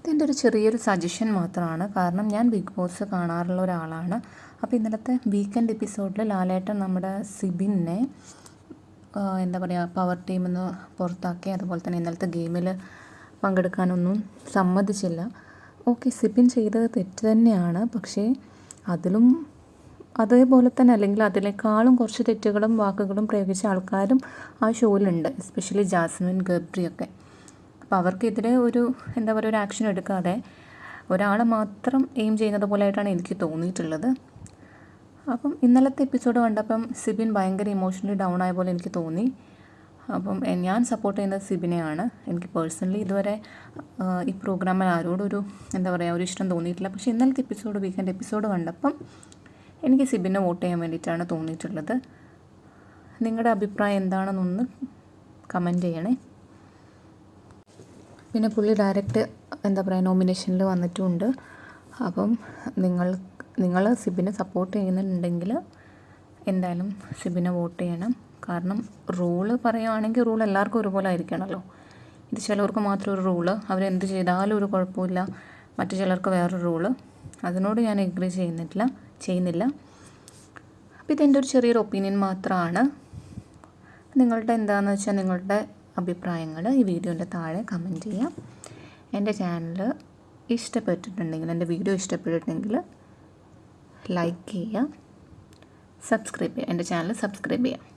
ഇതെൻ്റെ ഒരു ചെറിയൊരു സജഷൻ മാത്രമാണ്. കാരണം ഞാൻ ബിഗ് ബോസ് കാണാറുള്ള ഒരാളാണ്. അപ്പോൾ ഇന്നലത്തെ വീക്കെൻഡ് എപ്പിസോഡിൽ ലാലേട്ടൻ നമ്മുടെ സിബിനെ എന്താ പറയുക പവർ ടീമിൽ നിന്ന് പുറത്താക്കി. അതുപോലെ തന്നെ ഇന്നലത്തെ ഗെയിമിൽ പങ്കെടുക്കാനൊന്നും സമ്മതിച്ചില്ല. ഓക്കെ, സിബിൻ ചെയ്തത് തെറ്റ് തന്നെയാണ്. പക്ഷേ അതിലും അതേപോലെ തന്നെ അല്ലെങ്കിൽ അതിനേക്കാളും കുറച്ച് തെറ്റുകളും വാക്കുകളും പ്രയോഗിച്ച ആൾക്കാരും ആ ഷോയിലുണ്ട്. Especially Jasmine, ഗബ്രിയൊക്കെ. അപ്പോൾ അവർക്കെതിരെ ഒരു എന്താ പറയുക ഒരു ആക്ഷൻ എടുക്കാതെ ഒരാളെ മാത്രം എയിം ചെയ്യുന്നത് പോലെയായിട്ടാണ് എനിക്ക് തോന്നിയിട്ടുള്ളത്. അപ്പം ഇന്നലത്തെ എപ്പിസോഡ് കണ്ടപ്പം സിബിൻ ഭയങ്കര ഇമോഷണലി ഡൗൺ ആയ പോലെ എനിക്ക് തോന്നി. അപ്പം ഞാൻ സപ്പോർട്ട് ചെയ്യുന്നത് സിബിനെയാണ്. എനിക്ക് പേഴ്സണലി ഇതുവരെ ഈ പ്രോഗ്രാമിൽ ആരോടൊരു എന്താ പറയുക ഒരു ഇഷ്ടം തോന്നിയിട്ടില്ല. പക്ഷേ ഇന്നലത്തെ എപ്പിസോഡ് വീക്കെൻഡ് എപ്പിസോഡ് കണ്ടപ്പം എനിക്ക് സിബിനെ വോട്ട് ചെയ്യാൻ വേണ്ടിയിട്ടാണ് തോന്നിയിട്ടുള്ളത്. നിങ്ങളുടെ അഭിപ്രായം എന്താണെന്നൊന്ന് കമൻറ്റ് ചെയ്യണേ. പിന്നെ പുള്ളി ഡയറക്റ്റ് എന്താ പറയുക നോമിനേഷനിൽ വന്നിട്ടുമുണ്ട്. അപ്പം നിങ്ങൾ സിബിനെ സപ്പോർട്ട് ചെയ്യുന്നുണ്ടെങ്കിൽ എന്തായാലും സിബിനെ വോട്ട് ചെയ്യണം. കാരണം റൂള് പറയുകയാണെങ്കിൽ റൂൾ എല്ലാവർക്കും ഒരുപോലെ ആയിരിക്കണമല്ലോ. ഇത് ചിലവർക്ക് മാത്രം ഒരു റൂള്, അവരെന്ത് ചെയ്താലും ഒരു കുഴപ്പമില്ല. മറ്റു ചിലർക്ക് വേറൊരു റൂള്. അതിനോട് ഞാൻ എഗ്രി ചെയ്യുന്നില്ല. അപ്പോൾ ഇതെൻ്റെ ഒരു ചെറിയൊരു ഒപ്പീനിയൻ മാത്രമാണ്. നിങ്ങളുടെ എന്താണെന്ന് വെച്ചാൽ നിങ്ങളുടെ അഭിപ്രായങ്ങൾ ഈ വീഡിയോൻ്റെ താഴെ കമൻറ്റ് ചെയ്യാം. എൻ്റെ ചാനൽ ഇഷ്ടപ്പെട്ടിട്ടുണ്ടെങ്കിൽ, എൻ്റെ വീഡിയോ ഇഷ്ടപ്പെട്ടിട്ടുണ്ടെങ്കിൽ ലൈക്ക് ചെയ്യുക, സബ്സ്ക്രൈബ് ചെയ്യുക, എൻ്റെ ചാനൽ സബ്സ്ക്രൈബ് ചെയ്യുക.